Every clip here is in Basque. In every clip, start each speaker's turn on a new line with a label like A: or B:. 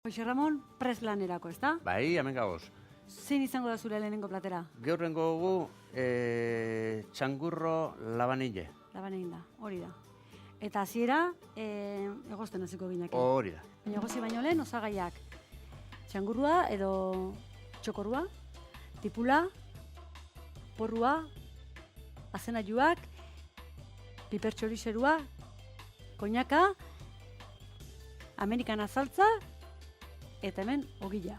A: Jose Ramon, prest lanerako, ezta?
B: Bai, hemen gagoz.
A: Zein izango da zure lehenengo platera?
B: Geurrengo gu txangurro labanile.
A: Laban egin da, hori da. Eta hasiera, egosten hasiko gineke.
B: Hori da.
A: Baina egosi baino lehen osagaiak. Txangurrua edo txokorrua, tipula, porrua, azenaiuak, piper txorixerua, koinaka, amerikana saltza, eta hemen ogila.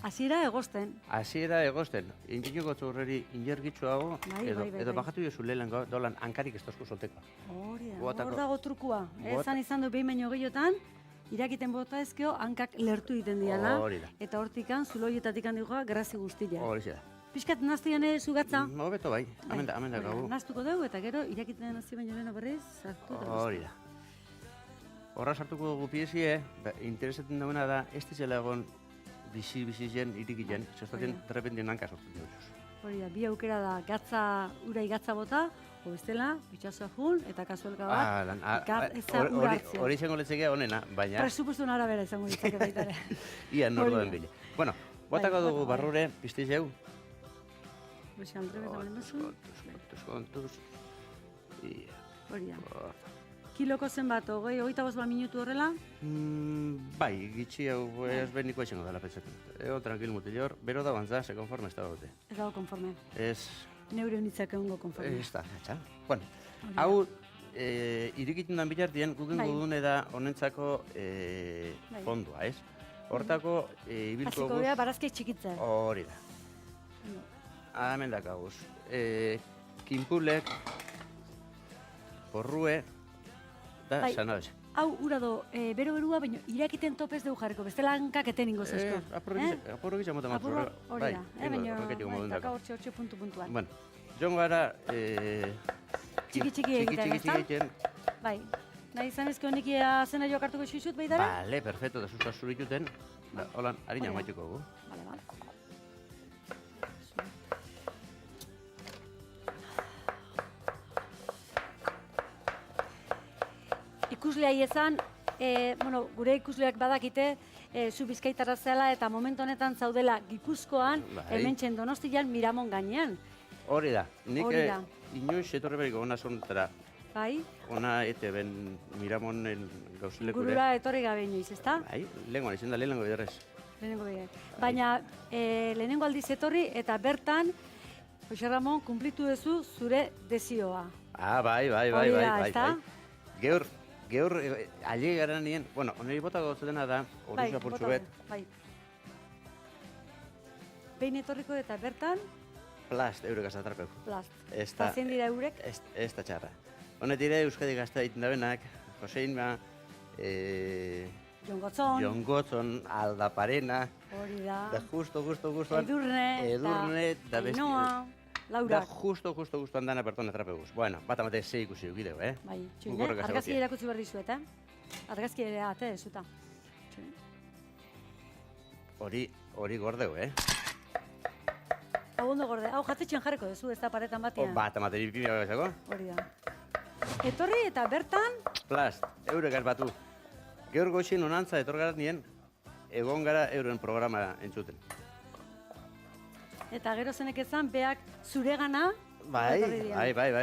A: Hasiera egosten.
B: Hasiera egosten. Intinuko zurreri inergitzuago, edo bajatu jozu lehenengo, dolan hankarik ez tozku solteko.
A: Hori da, hor dago trukua. Ezan izan du behin baino gehiotan, irakiten bota ezkeo hankak lertu egiten diala.
B: Hori da.
A: Eta hortikan, zuloietatik handigoa, grazi guztia.
B: Hori da.
A: Piskat naztian zugatza?
B: Hobeto bai, hemen da gagu.
A: Naztuko dugu eta gero irakiten hasi baino lehen berriz, sartu da.
B: Hori da. Horra sartuko dugu piezie, interesatzen dagoena da, ez dizela egon bizi zen, irikilen, zostatzen derrependien hanka sortzen dut.
A: Hori da, bi aukera da, urai gatza bota, o bestela, bitxasua jun, eta kasuelka bat, ura hartzea.
B: Hori izango letzekea honena, baina...
A: Presupostuen arabera izango ditzake baita ere.
B: Ia norduen bile. Bueno, botako dugu barrure, pizti zeu.
A: Bexan, trebeta balen duzu.
B: Kontuz.
A: Hori da. Kiloko zenbat, hogeita bost minutu horrela?
B: Bai, gitxi hau ez beniko etxengo dela pentsatzen. Ego tranquil mutilor, bero da bantza, se konforme ez da dute.
A: Ez dago konforme.
B: Ez...
A: Neure honitzak egongo konforme.
B: Ez da, etxa. Bueno, hau, irikiten dan bilartien, guken gudune da honentzako fondua, ez? Hortako, ibilko guz...
A: Hasiko dira, barazkei txikitza.
B: Hori da. Hemen dakaguz. Kinpulek, porrue, da, sanabez.
A: Hau, ura do, bero-berua, baina irakiten topez dugu jarriko, bestela hankak eten ingo zesko.
B: Apurro gitza mota matzu.
A: Hori da, baina, taka hortxe puntu-puntuan.
B: Bueno, joan gara...
A: Txiki-txiki egiten, bai, nahi izan ezke honik zena joak hartuko xixut behitara?
B: Bale, perfecto, da zuzta zurituten. Holan, harina maituko gu.
A: Bale, bale. Ikuslea izan, gure ikusleak badakite, zu Bizkaitarra zela eta momentu honetan zaudela Gipuzkoan, hementxen Donostian, Miramon gainean.
B: Hori da, nik inoiz etorri beriko ona zonetara.
A: Bai?
B: Ona ete ben Miramonen gauzilekure.
A: Gurura etorri gabe inoiz, ezta?
B: Bai, lehenkoan izan da, lehenengo biderrez.
A: Lehenengo biderrez. Baina, lehenengo aldiz etorri eta bertan, Jose Ramon, kumplitu duzu zure desioa.
B: Ah, bai.
A: Hori da, ezta?
B: Geur, aile gara nien, bueno, oneri botako dena da, hori zapurtzu bet.
A: Bai, behin etorriko eta bertan...
B: Plast, eurek azatarpeu.
A: Plast. Eta zein dira eurek?
B: Ez da txarra. Honet dire, Euskadi gazta egiten da benak, Josein ba, Jon Gotzon, Aldaparena...
A: Hori da.
B: Da justo.
A: Edurne, eta Ainoa... Laura.
B: Da justo andana pertona trapeguz. Bueno, bat amate zei ikusi ukideu,
A: Bai, txuine, argazki erakutsi behar dizuet, Argazki ere ate, zuta.
B: Hori gordeu,
A: Hau ondo gorde, hau jatzetxen jarriko duzu, ez da paretan batean.
B: Bat amate pipimia gazako.
A: Hori da. Etorri eta bertan...
B: Plast, eurek batu. Geur goxin onantza etorgarat nien, egon gara euren programa entzuten.
A: Eta gero zenek ezan, beak zuregana...
B: Bai.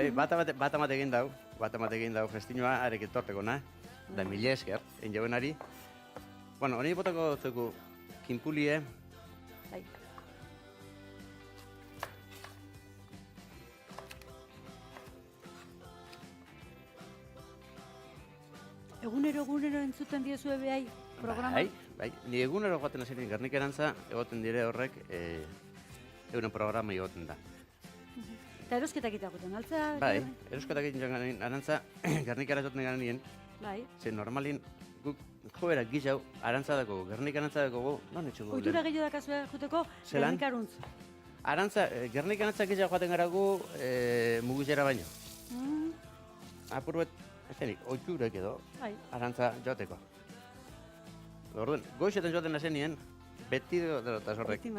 B: Bat amate egin dau, festinoa arek etorteko na. Da mila esker, enjauenari. Bueno, honi botako zuku kinpulie.
A: Bai. Egunero entzuten diezue behai programa?
B: Bai. Ni egunero joaten hasien Gernikerantza, egoten dire horrek... euren programa egoten da.
A: Eta erosketak itakoten, altzea?
B: Bai, erosketak egiten arantza, Gernikara ezoten gana nien.
A: Bai.
B: Ze normalin, guk joera gizau, arantzadako, Gernikarantza non etxungo?
A: Oitura gehiago dakazue juteko, Gernikaruntz.
B: Arantza, Gernikarantza gizau joaten gara gu mugizera baino. Apurbet, ez denik, oiturek edo, arantza joateko. Orduen, goizetan joaten nazen nien, beti eta zorrek.
A: Beti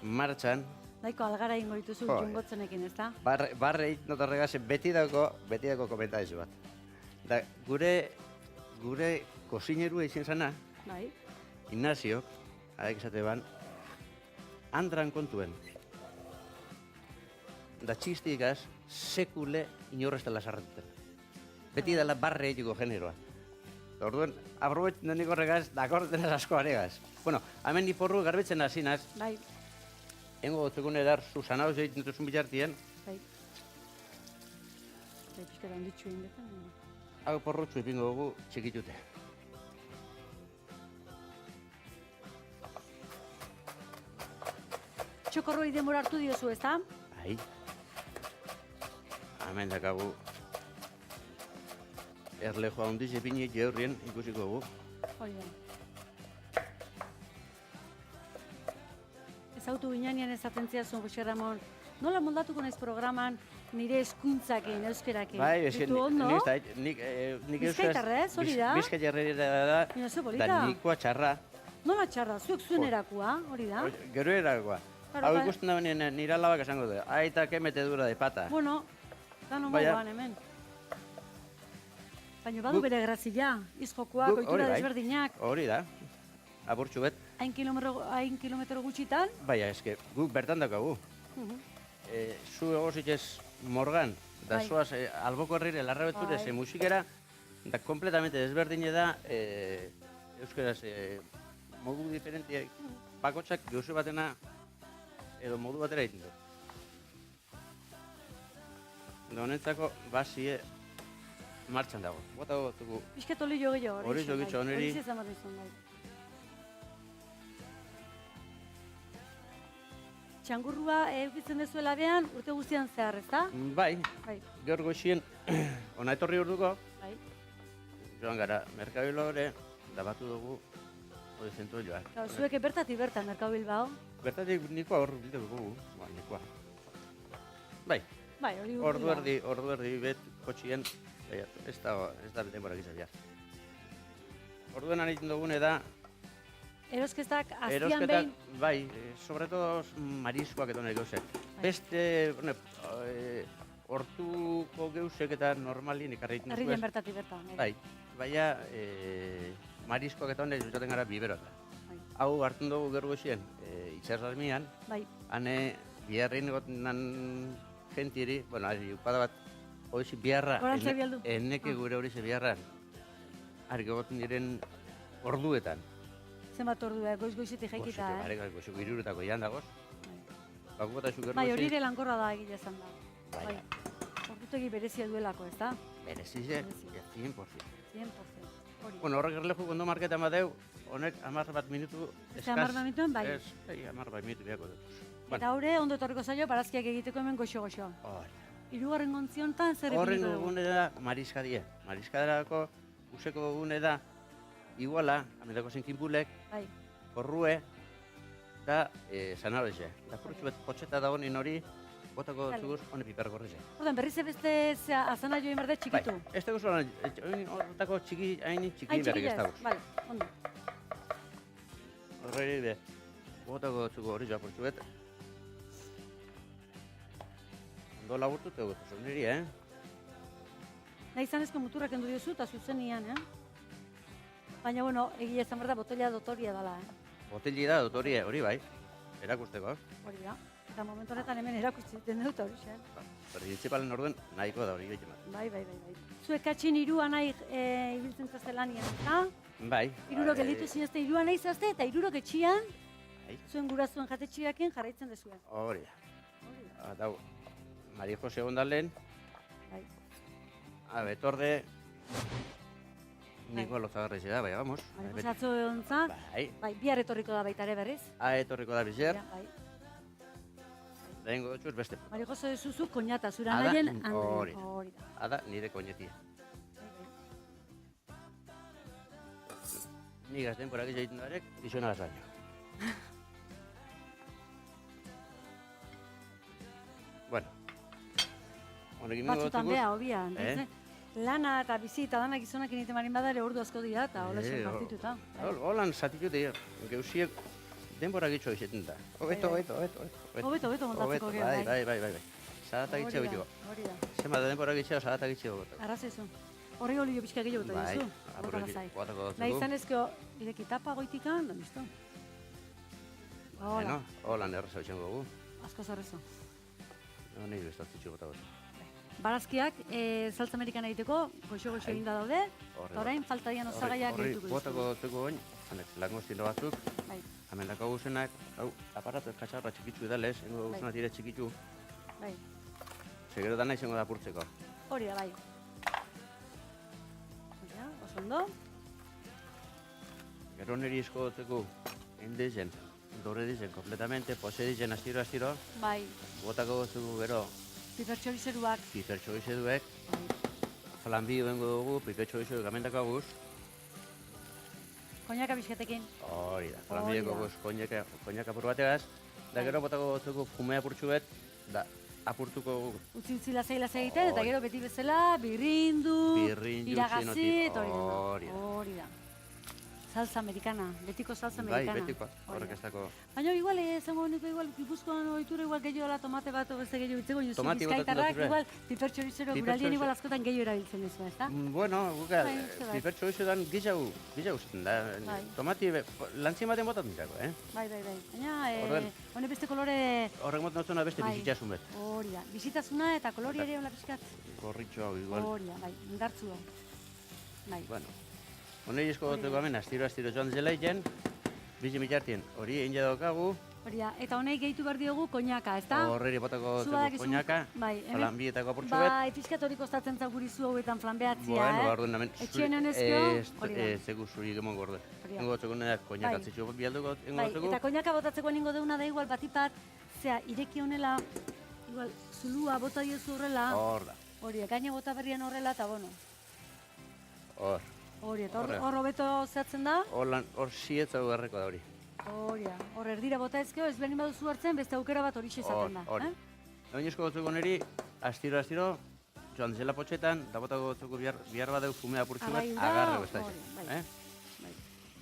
B: martxan.
A: Daiko algara ingo dituzu Jongotzenekin, ez da?
B: Barrei notorregase beti dago komentaizu bat. Da, gure kosinerua izin zana,
A: Bai.
B: Ignaziok, haek esate ban, andran kontuen. Da txistikaz, sekule inorreztela sarretuten. Beti dela barre egiko generoa. Orduan, aprobetzen denik horregaz, dakortenaz asko aregaz. Bueno, hemen ni porru garbitzen hasinaz,
A: Bai,
B: hengo gotzekun edar, susanauz egiten duzun bitartien,
A: bai. Bai, pixka da onditxu egin dezen.
B: hau porrotxu ipingo dugu txikitute.
A: Txokorroi denbora hartu diozu, ezta?
B: Bai. Hemen dakagu erlejoa hondiz epini jeurrien ikusiko dugu.
A: Hori da. Ezautu ginean ezaten ziazun, Jose Ramon, nola moldatuko naiz programan nire eskuintzakin, euskerakin?
B: Bai, eske
A: Ditu ondo?
B: nik
A: Bizkaitarrez, hori da?
B: Bizkaitarrera da,
A: Baina ze
B: da
A: polita.
B: nikoa txarra,
A: Nola txarra, zuek zuen erakua, hori da?
B: gero erakoa.
A: Claro,
B: Hau
A: ba-
B: ikusten da benien nire alabak esango du, aita que metedura de pata.
A: Bueno, dan
B: Baina-
A: ongoan hemen. Baina badu
B: Guk-
A: bere grazia, izjokoak,
B: Guk-
A: ohitura
B: hori bai.
A: desberdinak,
B: Hori da, aburtxu bet.
A: hain kilometro gutxitan.
B: Baina, eske, guk bertan daukagu. Zu egozitez morgan, da
A: Bai.
B: zoaz alboko herrire larrabetzure,
A: Bai.
B: ze musikera, da kompletamente desberdine da, euskaraz, modu diferentia, bakotxak gauze batena, edo modu batera egiten du. Da honentzako, basie, martxan dago. Bota gotugu,
A: Pisket oli jo gehiago,
B: Hori jo gitxo, oneri.
A: Hori zezan bat izan, bai. Txangurrua eukitzen dezuela behan, urte guztian zehar, ezta?
B: bai,
A: Bai,
B: gaur goxien, ona etorri urduko,
A: bai.
B: joan gara, merkabilore, da batu dugu, hori zentu joan.
A: Claro, zuek bertatik bertan, Merkatu Bilbao.
B: Bertatik nikoa hor bildu dugu, nikoa. Bai,
A: Bai, hori
B: ordu erdi bet kotxien, ez da denbora gizat behar. Orduen egiten dugune da,
A: Erosketak aztian
B: erosketak,
A: behin,
B: bai, sobre todo mariskoak eta honek gauzek. Beste, hortuko geuzek eta normalien ikarri egiten
A: herrien bertatik bertan.
B: Bai, baina mariskoak eta honek joten gara biberoa.
A: Bai.
B: Hau hartzen dugu gero goxien, itxasarmian,
A: Bai,
B: hane biharrein gotenan gentiri, bueno, ari upada bat, horizi biharra,
A: Gorantza bialdu.
B: enneke gure horizi biharran, ari goten diren orduetan.
A: zenbat ordua, goiz-goizetik jaikita,
B: Are goxeko iruretako ian dagoz, bakukota zu gero
A: Bai, hori
B: goxien,
A: ere lankorra da egile esan da.
B: Bai.
A: Bai. Ordutegi berezia duelako, ez da?
B: berezize,
A: Berezia.
B: 100%.
A: 100%. Hori.
B: Bueno, horrek erleju kondo marketa badeu, honek 10 bat minutu
A: Beste 10 bat minutuen, bai.
B: Ez, 10 bat minutu beharko dut.
A: Eta haure, ondo etorriko zaio, barazkiak egiteko hemen goxo-goxo. Hirugarren gontziontan zer
B: Horren
A: ipiniko dugu?
B: dugune da mariska die. Mariskadarako useko dugune da iguala, amendako zenkinpulek,
A: Bai,
B: korrue, da sanabeze. Da kurtsu bet potxeta da honin hori, botako
A: Vale.
B: zuguz hone piper gorrize.
A: ordan berriz beste azana join berde txikitu.
B: Bai, ez dago zoran, horretako txiki, hain txiki
A: Hain
B: berrik ez
A: txikila
B: dago.
A: ez, bale, ondo.
B: Horreri be, botako zugu hori joa kurtsu bet. Ondo laburtu tegu zuzuneri,
A: Nahi izanezko muturrak endu diozu eta zuzenian, Baina, bueno, egia esan berda botella dotoria dela,
B: Botelli da, dotorie, hori bai, erakusteko.
A: Hori da. Eta momentu honetan hemen erakusten dut hori,
B: Principalen orduen nahiko da hori gehiago.
A: Bai. Zuek katxin irua nahi ibiltzen zazelanien, eta?
B: Bai.
A: Iruro gelditu zinezte irua nahi zazte, eta irurok etxian,
B: Bai.
A: zuen gurazuen jatetxiakin jarraitzen dezuen.
B: Hori da.
A: Hori da.
B: Dau, Mari Jose Gondalen,
A: Bai.
B: Betorde, Niko Lozagarri da, bai, vamos.
A: Mariko zatzo egontza,
B: Bai,
A: bai, bihar etorriko da baita ere berriz.
B: etorriko da bizer,
A: Ja, bai.
B: lehenko dutxuz beste.
A: Mariko zuzu koñata, zura
B: Ada,
A: nahien,
B: hori da.
A: hori da.
B: Ada, nire koñetia.
A: Bai, bai.
B: Ni gazten porak egiten darek, izona gazaino. Bueno. Honekin dugu
A: Batzutan
B: gotzukuz.
A: beha, obia. Lana eta bizi eta danak gizonak egiten marin badare ordu asko dira eta hola esan partituta.
B: Holan zatitute, geusiek denbora gitxo izaten da. Hobeto.
A: Hobeto montatzeko gero,
B: Bai. Zarata
A: Hori
B: gitxo
A: da,
B: bitiko.
A: Hori da.
B: Zema da denbora gitxo, zarata gitxo gotu.
A: Arrazezu. Horri olio pixka gehiago
B: Bai,
A: duzu. bota lazai.
B: Botako dut
A: Nahi izan ezkio, ireki tapa goitikan, da listo. Hola.
B: Hola, nerreza utxengo gu.
A: Asko zorrezo.
B: Nahi bestartitxu bota gozu.
A: Barazkiak, saltza amerikana egiteko, goxo-goxo eginda daude, eta orain falta dian osagaiak gehituko dizu.
B: Botako dutuko goin, langostino batzuk,
A: Bai,
B: hemen dako guzenak, hau, aparatu katxarra txikitzu edales, hengo guzenak dire txikitzu,
A: bai,
B: segero dana izango da apurtzeko.
A: hori da, bai. Ja, oso ondo.
B: Gero niri izko dutuko, endezen, dore dizen, kompletamente, pose dizen, astiro,
A: Bai,
B: botako dutuko gero,
A: pipertxorizeruak.
B: pipertxo izeduek,
A: Bai.
B: flanbi bengo dugu, pipertxo izeduek amendako guz,
A: Koñaka bizketekin.
B: hori da, flanbieko guz, koñak apur bategaz, da gero botako dutuko fume apurtxuet, da apurtuko
A: Utzi lazai egiten, eta gero beti bezala, birrindu, iragazi, eta hori da. Salsa americana, betiko salsa americana.
B: Bai, betikoa, horrek ez dako.
A: Baina igual, esango honeko igual, Gipuzkoan ohitura igual gehiago tomate bat, beste gehiago itzeko, zu
B: Tomati
A: bizkaitarrak,
B: botatzen
A: igual, pipertxorizero guraldien igual askotan gehiago erabiltzen duzu, ezta?
B: Bueno, guka,
A: Bai, uste bai.
B: pipertxo izedan gehiago zaten da.
A: Bai.
B: Tomati, lantzien baten botatzen dago,
A: Bai. Baina,
B: Orduan-
A: hone beste kolore,
B: Horrek moten dutzuna beste
A: Bai.
B: bizitxasun bet.
A: hori da, bizitasuna eta kolori ere hola pixkat,
B: Gorritxo hau, igual.
A: hori da, bai, indartzua. Bai,
B: Bueno, honei esko goteko hemen, astiro joan zela egin, bizi mitartien, hori egin daukagu,
A: hori da, eta honei gehitu behar diogu koñaka, ezta?
B: horreri botako
A: Zu
B: dugu
A: badakizu-
B: koñaka,
A: bai, hemen-
B: flanbietako apurtxo bet.
A: Bai, pixkat hori kostatzen zau guri zu hauetan flanbeatzia,
B: Bueno, orduan hemen,
A: Etxean honezkio, hori da.
B: zegu zuri gemon gorde.
A: Hori da.
B: Engo gotzeko nedak koñak
A: Bai.
B: atzitxu bialduko, engo
A: Bai,
B: gotzeko.
A: eta koñaka botatzeko ningo deuna da igual batipat, zea, ireki honela, igual, zulua bota diozu horrela,
B: Hor da,
A: hori, gaine bota berrian horrela, eta bueno,
B: hor.
A: hori, eta
B: Horre.
A: hor hobeto zehatzen da,
B: Hor sietzago garreko da hori.
A: hori da, hor erdira bota ezkeo, ez behin baduzu hartzen, beste aukera bat hori izaten da.
B: Hori. Oin esko gotzeko niri, astiro, joan zela potxetan, da botako gotzeko bihar badeu fumea apurtxu bat,
A: Agai da,
B: agarrego ez da.
A: hori, bai. Bai,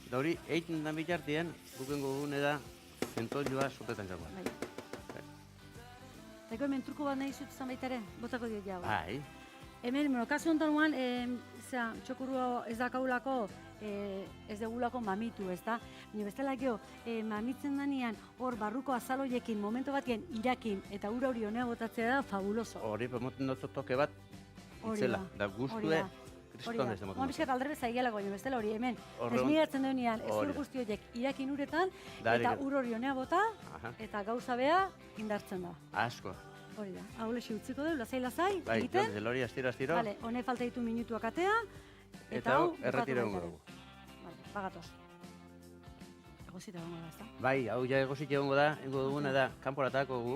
B: Da hori, eiten da bitartien, gukengo gune da, zentolioa sotetan jagoan.
A: bai. Eta hemen truko bat nahi zut izan baita ere, botako dio jau.
B: Bai,
A: Hemen, bueno, kasu honetan guan, txokurro ez dakaulako, ez degulako mamitu, ez da? Baina bestela gero, mamitzen danean, hor barruko azaloiekin, momento batien irakin, eta ura hori honea botatzea da, fabuloso.
B: hori pemoten dut toke bat,
A: Hori
B: itzela.
A: da,
B: Da
A: hori
B: guztue,
A: da.
B: kriston ez
A: Oan
B: demoten.
A: pixkat aldrebez aigelako, baina bestela hori, hemen,
B: Horregon-
A: desmigatzen duenean, ez
B: hori
A: ur
B: da.
A: guzti horiek irakin uretan,
B: Da,
A: eta
B: hori-
A: ur hori honea bota,
B: Aha,
A: eta gauza bea indartzen da.
B: asko.
A: Hori da, hau lexi utziko du, lasai,
B: Bai, joan
A: egiten.
B: zela hori astiro.
A: Vale, hone falta ditu minutuak atea,
B: Eta
A: hau
B: hau, erretira
A: bukatu
B: egongo
A: baita
B: dugu.
A: ere. Vale, pagatoz. Egozita egongo da, ezta?
B: Bai, hau ja egozik egongo da, engo duguna da, kanpora atako gu.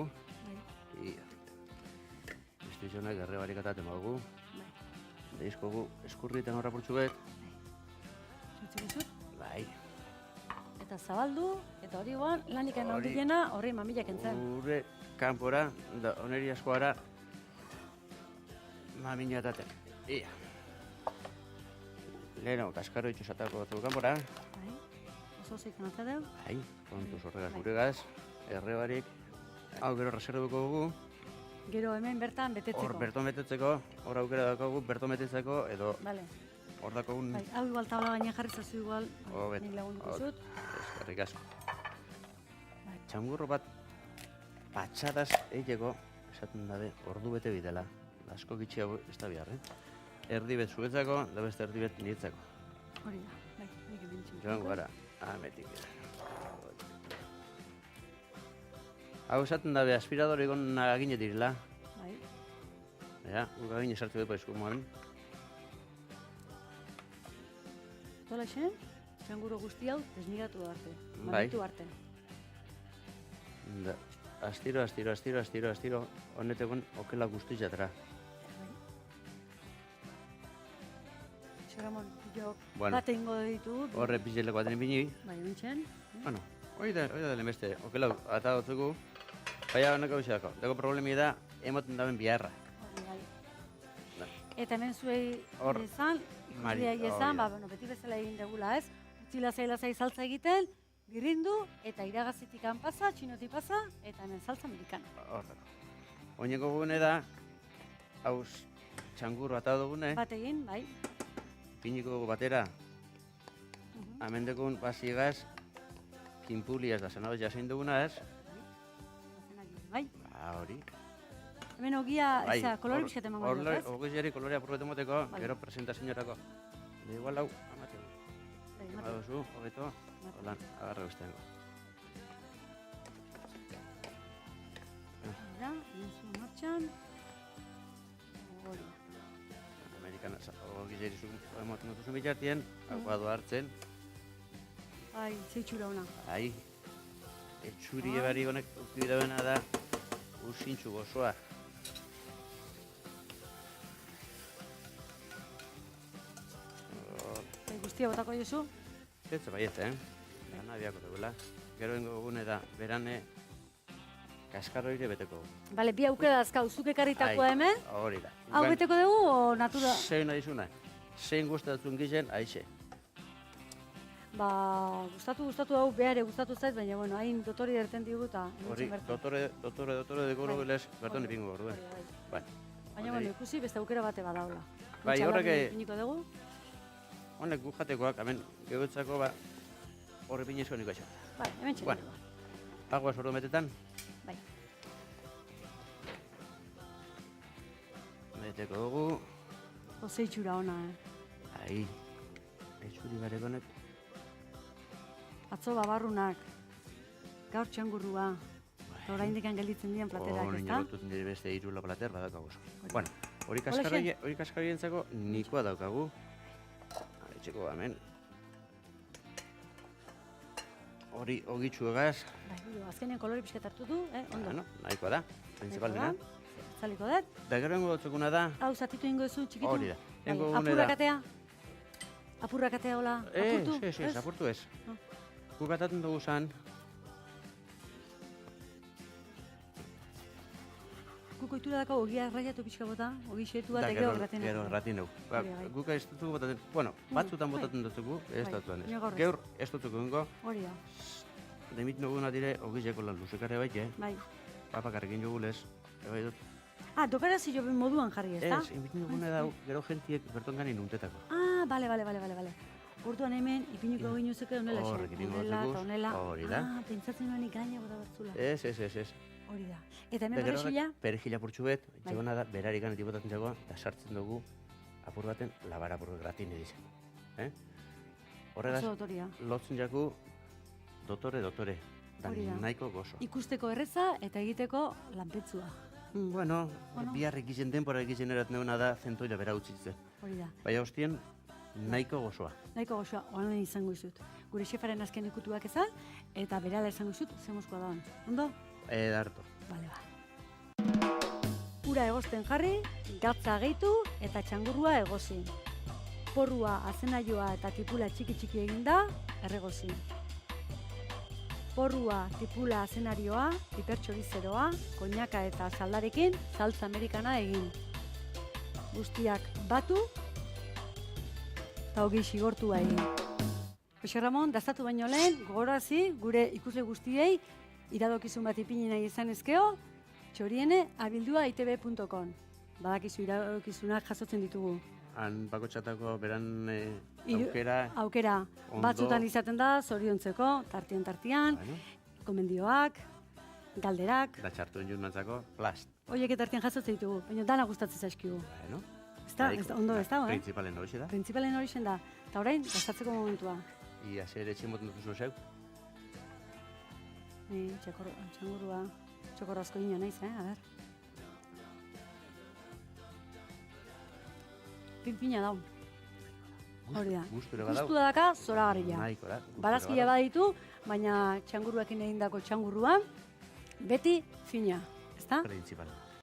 A: Bai,
B: I, beste izonak erre barik ataten badugu.
A: bai.
B: Da izko eskurriten horra purtsu bet.
A: Zutzi guzut.
B: Bai,
A: Eta zabaldu, eta hori guan, lanik
B: Hori-
A: handiena, horri mamilak entzen.
B: gure kanpora, da oneri asko gara, mamina ataten. Ia. Leheno, kaskaro itxosatako batu kanpora.
A: Bai, oso zik natza deu.
B: Bai, kontuz horregaz
A: Bai.
B: guregaz, erre barik. Hau gero reservuko dugu,
A: Gero hemen bertan betetzeko.
B: hor berton betetzeko, hor aukera daukagu, berton betetzeko, edo
A: Vale.
B: hor dakogun
A: Bai, hau igual tabla baina jarri zazu igual,
B: Hobet,
A: nik lagunduko
B: hobet.
A: zut.
B: eskerrik asko.
A: Bai.
B: Txangurro bat patxadaz egiteko, esaten dabe, ordu bete bidela. Asko gitxiago ez da behar, Erdi bet zuetzako, da beste erdi bet niretzako.
A: Hori da, bai, nik egin txin.
B: Joan gara, ametik. Hau esaten dabe, aspiradore egon agine direla.
A: Bai,
B: Ja, guk agine sartu depo eskumoan.
A: tola xen, txanguro guzti hau desmigatu arte.
B: Bai.
A: Mamitu arte.
B: Da, astiro, honetekon okela guzti jatra.
A: Xeramon, jo,
B: Bueno.
A: bat egingo ditu.
B: Horre pizileko baten bini.
A: Bai, bintzen.
B: Bueno, hori da lehenbeste, okela ata gotzuku. Baina honeko bizako, dago problemi da, emoten daben biharra.
A: Hori, bai.
B: Da.
A: Eta hemen zuei
B: Hor,
A: izan,
B: Mari,
A: ikusleai
B: hori
A: izan,
B: da.
A: ba, bueno, beti bezala egin degula, ez? Utzi lasai saltza egiten, birrindu, eta iragazitik pasa, txinoti pasa, eta hemen saltza amerikana.
B: Horreko. Oineko gune da, hauz txangurro ata dugune,
A: Bat egin, bai,
B: ipiniko batera, amendekun basigaz, kinpuliaz da zenado jasein duguna ez?
A: Bai.
B: Hori.
A: Hemen ogia, kolore pixkat emango dut, ez?
B: Ogizari kolorea apurretu moteko, gero presentazioarako. Igual hau, amateu. Amadozu, hobeto, holan, agarra ustengo.
A: Hora, nintzen martxan. Hori.
B: Amerikan, ogizari emoten dutuzun bitartien, aguado hartzen.
A: Ai, zeitxura hona.
B: Ai, etxuri ebari honek ukidabena da, usintxu gozoa.
A: Guztia botako jozu?
B: Ez baiet, Gana biako dugula. Gero ingo gune da, berane, kaskarroire beteko.
A: Bale, bi aukera dazkau, zuk ekarritakoa hemen?
B: Hori da.
A: Hau beteko dugu, o natura?
B: Zein adizuna, zein gustatzen gizen, aixe.
A: Ba, gustatu hau behare gustatu zaiz, baina, bueno, hain dotori erten digu eta...
B: Hori, dotore dekoro gilez, berton ipingo gorduen.
A: Baina, bueno, ikusi beste aukera bate badaula.
B: Bai, horrek...
A: Ipiniko dugu?
B: Honek gujatekoak, hemen, gehuetzako, horre pinezko niko aixo.
A: Bai, hemen txekin.
B: Bueno, pagoaz ordu metetan.
A: Bai.
B: Beteko dugu.
A: Oze itxura ona,
B: Ai, etxuri barekonek.
A: Atzo babarrunak, gaur txangurrua, eta oraindik gelditzen dian platerak, ez da?
B: Hori nire nire beste irula plater badaukagu. Bueno, hori kaskarrientzako nikoa daukagu. Txeko hemen. Hori ogitxu egaz.
A: Azkenean kolori pixkat hartu du, ondo.
B: Bueno, nahikoa da, principal dena.
A: Zaliko dut.
B: Da gero engo dutzukuna da.
A: Hau, zatitu ingo ezu, txikitu?
B: Hori da. Engo gune da.
A: Apurrakatea? Apurrakatea hola, apurtu?
B: Ez, apurtu ez. Gukataten dugu zan.
A: Guk oitura dako ogia raiatu pixka bota, ogi xetu bat egeo erraten.
B: Gero erraten dugu. Guk ez dutuko botaten, bueno, batzutan botaten dutzuku, ez datuan ez. Geur ez dutuko ingo.
A: Hori da.
B: Demit noguna dire ogizeko lan luzekare baite.
A: Bai.
B: Papakarrekin jogulez. Ebai dut.
A: Dokarazi jo moduan jarri, ez da?
B: Ez, inbit noguna da, gero gentiek berton gani nuntetako.
A: Bale. Orduan hemen, ipiniko ginuzuke onela xe.
B: Horrek ipingo dutzuku, hori da.
A: Pentsatzen nuen ikaina bota bertzula.
B: Ez.
A: Hori da. Eta hemen perejila?
B: Perejila purtsu bet, txegona da, berari ganetik botatzen zagoa, eta sartzen dugu apur baten, labar apur gratin edizen. Horregaz, lotzen jaku, dotore, da nahiko gozo.
A: Ikusteko erreza eta egiteko lanpetzua.
B: Bueno, biharrik izen denpora egiten eratzen duguna da, zentoila bera utzitzen.
A: Hori da.
B: Baina hostien, nahiko gozoa.
A: Nahiko gozoa, honen izango izut. Gure xefaren azken ikutuak ezan, eta berala izango izut, zemozkoa da. Ondo?
B: Harto.
A: Bale, Ura egosten jarri, gatza gehitu eta txangurrua egozi. Porrua, azenaioa eta tipula txiki eginda, erregozi. Porrua, tipula, azenarioa, pipertxorizeroa, koinaka eta saldarekin, saltza amerikana egin. Guztiak batu, eta hogi xigortua egin. Jose Ramon, daztatu baino lehen, gogorazi, gure ikusle guztiei, iradokizun bat ipini nahi izan ezkeo, txoriene@itb.com. Badakizu iradokizunak jasotzen ditugu.
B: Han bakotxatako beran aukera...
A: Aukera. Batzutan izaten da, zoriontzeko, tartian, komendioak, galderak.
B: Da txartu enjun nantzako, plast.
A: Oiek tartian jasotzen ditugu, baina dana gustatzen zaizkigu. Ondo ez da,
B: Principalen hori da.
A: Principalen hori da. Eta orain, gastatzeko momentua.
B: Ia zer etxen boten duzu zeu?
A: Txangurua, txokorrazko ino naiz, a ber. Pinpina dau. Hori da. Guztua daka, zoragarria. Barazkila baditu, baina txanguruakin egindako txangurruan, beti fina, ezta?
B: Principal.